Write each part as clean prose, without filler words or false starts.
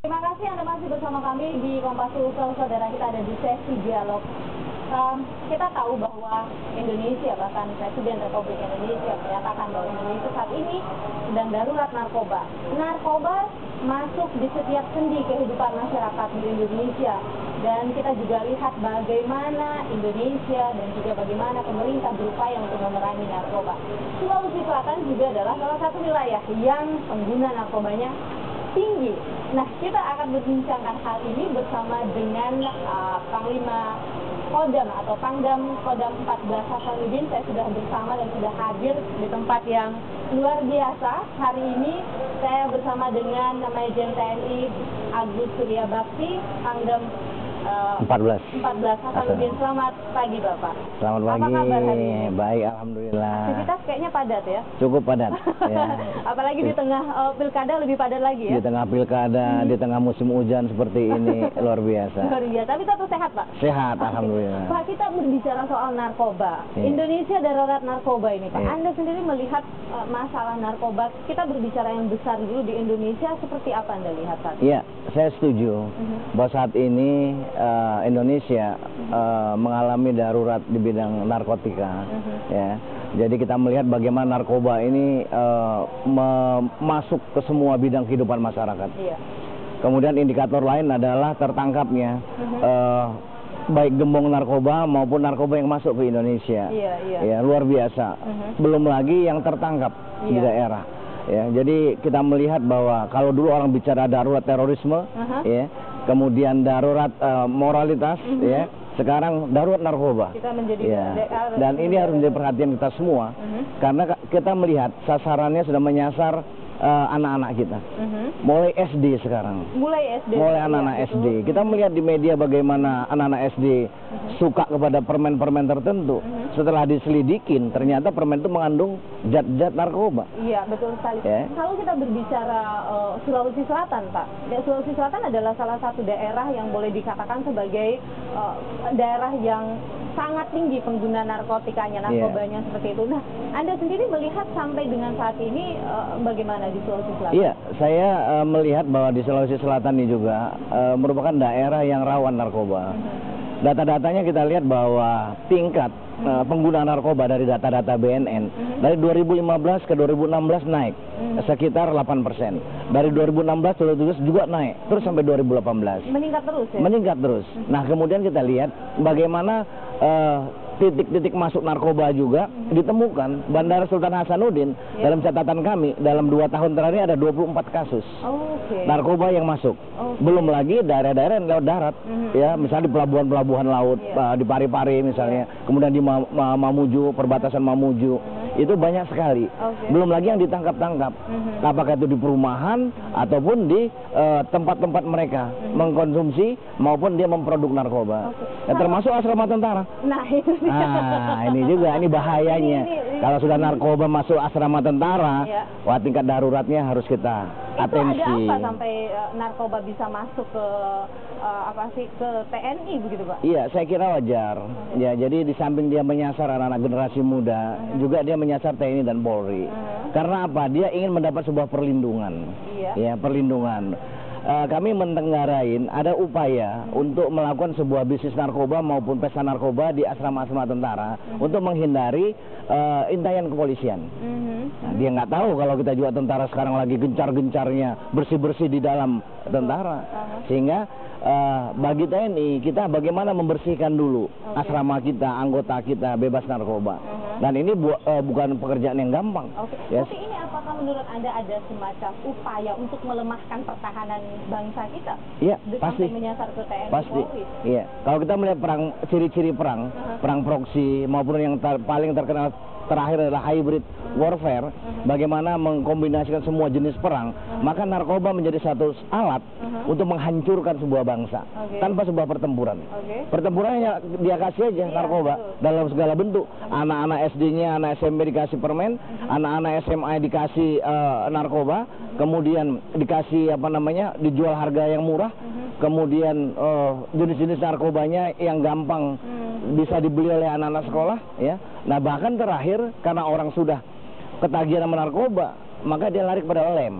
Terima kasih Anda masih bersama kami di Kompas Sulsel. Saudara, kita ada di sesi dialog. Kita tahu bahwa Indonesia, bahkan Presiden Republik Indonesia menyatakan bahwa Indonesia saat ini sedang darurat narkoba. Narkoba masuk di setiap sendi kehidupan masyarakat di Indonesia. Dan kita juga lihat bagaimana Indonesia dan juga bagaimana pemerintah berupaya untuk memerangi narkoba. Sulawesi Selatan juga adalah salah satu wilayah yang pengguna narkobanya tinggi. Nah, kita akan berbincangkan hal ini bersama dengan Panglima Kodam atau Pangdam Kodam 14 Hasanuddin. Saya sudah bersama dan sudah hadir di tempat yang luar biasa. Hari ini saya bersama dengan Majen TNI Agus Surya Bakti, Pangdam 14 Hasanuddin. Selamat pagi Bapak. Selamat pagi. Apa kabar hari ini? Baik, alhamdulillah. Aktivitas kayaknya padat ya? Cukup padat. Ya. Apalagi di tengah pilkada lebih padat lagi ya? Di tengah pilkada, di tengah musim hujan seperti ini, luar biasa. Luar biasa. Tapi tetap sehat Pak? Sehat, alhamdulillah. Pak, kita berbicara soal narkoba. Indonesia darurat narkoba ini Pak. Anda sendiri melihat masalah narkoba, kita berbicara yang besar dulu di Indonesia, seperti apa Anda lihat saat ini? Iya, saya setuju bahwa saat ini Indonesia mengalami darurat di bidang narkotika. Ya. Jadi kita melihat bagaimana narkoba ini masuk ke semua bidang kehidupan masyarakat. Iya. Kemudian indikator lain adalah tertangkapnya baik gembong narkoba maupun narkoba yang masuk ke Indonesia. Ya, luar biasa. Belum lagi yang tertangkap di daerah. Ya, jadi kita melihat bahwa kalau dulu orang bicara darurat terorisme, ya, kemudian darurat moralitas, ya, sekarang darurat narkoba. Kita menjadi dan ini harus menjadi perhatian kita semua, karena kita melihat sasarannya sudah menyasar anak-anak kita, mulai SD sekarang, mulai anak-anak SD. Kita melihat di media bagaimana anak-anak SD suka kepada permen-permen tertentu. Setelah diselidikin, ternyata permen itu mengandung zat-zat narkoba. Iya, betul sekali. Kalau kita berbicara Sulawesi Selatan, Pak, Sulawesi Selatan adalah salah satu daerah yang boleh dikatakan sebagai daerah yang sangat tinggi pengguna narkotikanya, narkobanya seperti itu. Nah, Anda sendiri melihat sampai dengan saat ini bagaimana di Sulawesi Selatan? Iya, saya melihat bahwa di Sulawesi Selatan ini juga merupakan daerah yang rawan narkoba. Data-datanya kita lihat bahwa tingkat pengguna narkoba dari data-data BNN dari 2015 ke 2016 naik sekitar 8%. Dari 2016 ke 2017 juga naik terus sampai 2018. Meningkat terus ya? Meningkat terus. Nah, kemudian kita lihat bagaimana titik-titik masuk narkoba juga ditemukan. Bandara Sultan Hasanuddin dalam catatan kami dalam 2 tahun terakhir ada 24 kasus narkoba yang masuk. Belum lagi daerah-daerah yang lewat darat, ya, misalnya di pelabuhan-pelabuhan laut, di Pari-Pari misalnya, kemudian di Mamuju, perbatasan Mamuju, itu banyak sekali. Belum lagi yang ditangkap-tangkap, apakah itu di perumahan ataupun di tempat-tempat mereka mengkonsumsi maupun dia memproduk narkoba. Termasuk asrama tentara. Nah, ini juga, ini bahayanya. Kalau sudah narkoba masuk asrama tentara, wah, tingkat daruratnya harus kita atensi. Itu ada apa sampai narkoba bisa masuk ke ke TNI begitu Pak? Iya, saya kira wajar. Ya, jadi di samping dia menyasar anak-anak generasi muda, juga dia menyasar TNI dan Polri. Karena apa? Dia ingin mendapat sebuah perlindungan. Ya, perlindungan. Kami mentenggarain ada upaya untuk melakukan sebuah bisnis narkoba maupun pesta narkoba di asrama-asrama tentara untuk menghindari intaian kepolisian. Nah, dia nggak tahu kalau kita juga tentara sekarang lagi gencar-gencarnya bersih-bersih di dalam tentara, sehingga bagi TNI kita bagaimana membersihkan dulu asrama kita, anggota kita bebas narkoba. Dan ini bukan pekerjaan yang gampang. Tapi ini apakah menurut Anda ada semacam upaya untuk melemahkan pertahanan bangsa kita? Iya, pasti. Menyasar ke TNI, pasti. Polri? Iya. Kalau kita melihat ciri-ciri perang proksi maupun yang paling terkenal terakhir adalah hybrid warfare, bagaimana mengkombinasikan semua jenis perang, maka narkoba menjadi satu alat untuk menghancurkan sebuah bangsa tanpa sebuah pertempuran. Pertempurannya dia kasih aja narkoba dalam segala bentuk. Anak-anak SD-nya, anak SMP dikasih permen, anak-anak SMA dikasih narkoba, kemudian dikasih dijual harga yang murah, kemudian jenis-jenis narkobanya yang gampang bisa dibeli oleh anak-anak sekolah, ya. Nah, bahkan terakhir karena orang sudah ketagihan sama narkoba, maka dia lari kepada lem.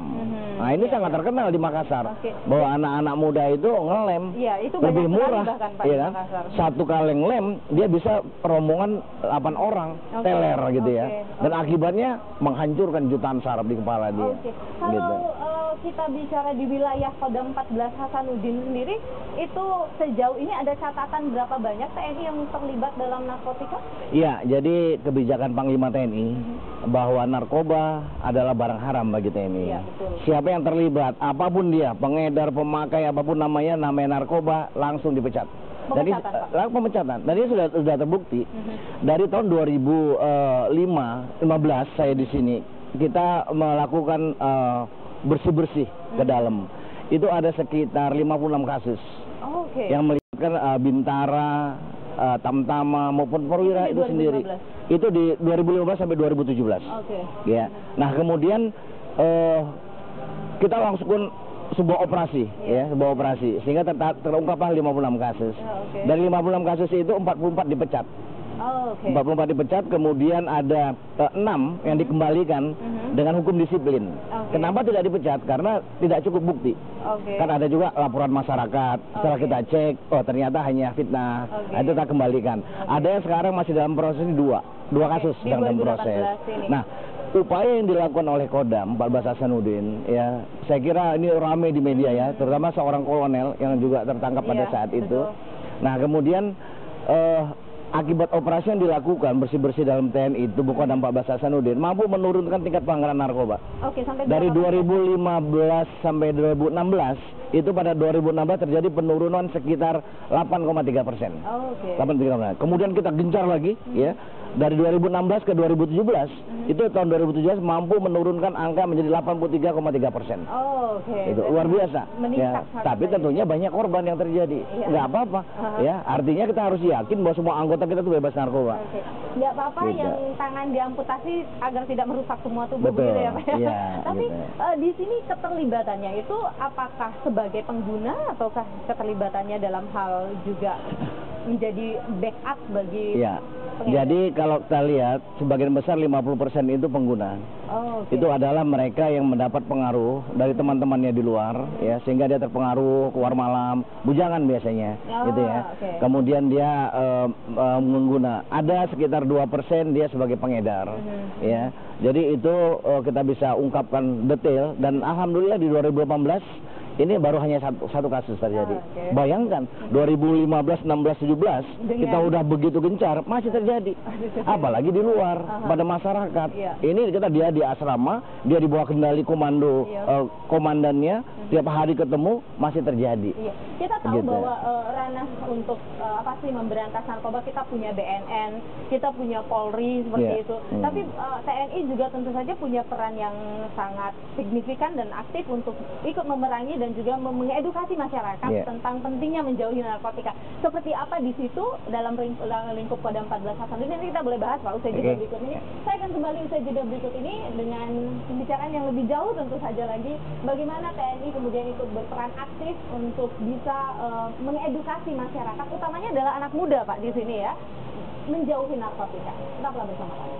Nah, ini sangat terkenal di Makassar. Oke. Bahwa anak-anak muda itu ngelem. Iya, itu lebih banyak murah, bahkan, Pak, iya di kan? Makassar. Satu kaleng lem dia bisa rombongan 8 orang teler gitu ya. Dan akibatnya menghancurkan jutaan saraf di kepala dia. Oke. Kalau Gitu. Kita bicara di wilayah Kodam 14 Hasanuddin sendiri, itu sejauh ini ada catatan berapa banyak TNI yang terlibat dalam narkotika? Iya, jadi kebijakan Panglima TNI bahwa narkoba adalah barang haram bagi TNI. Iya, betul. Siapa yang terlibat, apapun dia, pengedar, pemakai, apapun namanya narkoba, langsung dipecat. Pemecatan, Pak? Pemecatan. Dan ini sudah terbukti. Dari tahun 2015 saya di sini, kita melakukan bersih-bersih ke dalam. Itu ada sekitar 56 kasus yang melibatkan Bintara, Tamtama maupun Perwira itu sendiri. Itu di 2015 sampai 2017. Ya. Nah, kemudian kita langsung sebuah operasi, sebuah operasi, sehingga terungkaplah 56 kasus. Dari 56 kasus itu 44 dipecat. 44 dipecat, kemudian ada 6 yang dikembalikan dengan hukum disiplin. Kenapa tidak dipecat? Karena tidak cukup bukti. Kan ada juga laporan masyarakat, setelah kita cek, oh ternyata hanya fitnah, itu kita kembalikan. Ada yang sekarang masih dalam proses ini dua kasus sedang dalam proses. Nah, upaya yang dilakukan oleh Kodam 14 Hasanuddin, ya, saya kira ini ramai di media ya, terutama seorang kolonel yang juga tertangkap pada saat itu. Nah, kemudian akibat operasi yang dilakukan bersih-bersih dalam TNI tubuh Kodam 14 Hasanuddin mampu menurunkan tingkat pelanggaran narkoba. Sampai dari 2015 sampai 2016, itu pada 2016 terjadi penurunan sekitar 8,3%. 8,3%. Kemudian kita gencar lagi, ya. Dari 2016 ke 2017, itu tahun 2017 mampu menurunkan angka menjadi 83,3%. Itu luar biasa. Ya. Tapi tentunya banyak korban yang terjadi. Nggak apa-apa. Ya, artinya kita harus yakin bahwa semua anggota kita itu bebas narkoba. Nggak apa-apa yang tangan diamputasi agar tidak merusak semua tubuh. Betul. Begitu ya, Pak? Ya, Tapi gitu. Di sini keterlibatannya itu apakah sebagai pengguna ataukah keterlibatannya dalam hal juga menjadi backup bagi Jadi kalau kita lihat sebagian besar 50% itu pengguna. Itu adalah mereka yang mendapat pengaruh dari teman-temannya di luar, ya, sehingga dia terpengaruh keluar malam, bujangan biasanya, gitu ya. Kemudian dia mengguna. Ada sekitar 2% dia sebagai pengedar, ya. Jadi itu kita bisa ungkapkan detail dan alhamdulillah di 2018 ini baru hanya satu kasus terjadi. Bayangkan 2015, 16, 17 kita udah begitu gencar masih terjadi. Apalagi di luar pada masyarakat. Ini dia di asrama, dia di bawah kendali komando komandannya, tiap hari ketemu masih terjadi. Kita tahu bahwa ranah untuk memberantas narkoba kita punya BNN, kita punya Polri seperti itu. Tapi TNI juga tentu saja punya peran yang sangat signifikan dan aktif untuk ikut memerangi dan juga mengedukasi masyarakat tentang pentingnya menjauhi narkotika. Seperti apa di situ dalam lingkup Kodam 14 Hasanuddin, nanti kita boleh bahas Pak usai jeda berikut ini. Saya akan kembali usai jeda berikut ini dengan pembicaraan yang lebih jauh tentu saja lagi, bagaimana TNI kemudian ikut berperan aktif untuk bisa mengedukasi masyarakat, utamanya adalah anak muda Pak di sini ya, menjauhi narkotika. Tetaplah bersama kami.